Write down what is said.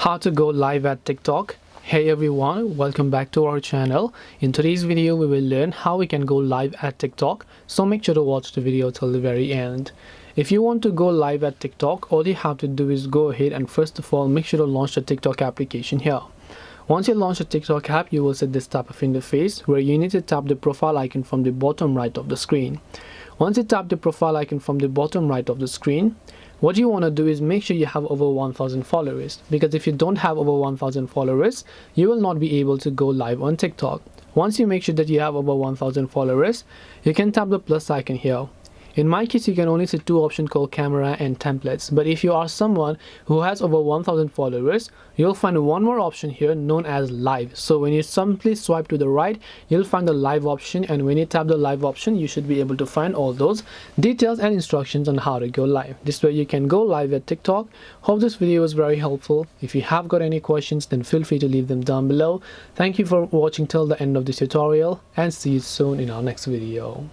How to go live at TikTok. Hey everyone, welcome back to our channel. In today's video we will learn how we can go live at TikTok, so make sure to watch the video till the very end. If you want to go live at TikTok, all you have to do is go ahead and first of all make sure to launch the TikTok application here. Once you launch the TikTok app, you will see this type of interface where you need to tap the profile icon from the bottom right of the screen. Once you tap the profile icon from the bottom right of the screen, what you want to do is make sure you have over 1,000 followers, because if you don't have over 1,000 followers, you will not be able to go live on TikTok. Once you make sure that you have over 1,000 followers, you can tap the plus icon here. In my case, you can only see two options called camera and templates, but if you are someone who has over 1,000 followers, you'll find one more option here known as live. So when you simply swipe to the right, you'll find the live option, and when you tap the live option, you should be able to find all those details and instructions on how to go live. This way you can go live at TikTok. Hope this video was very helpful. If you have got any questions, then feel free to leave them down below. Thank you for watching till the end of this tutorial, and see you soon in our next video.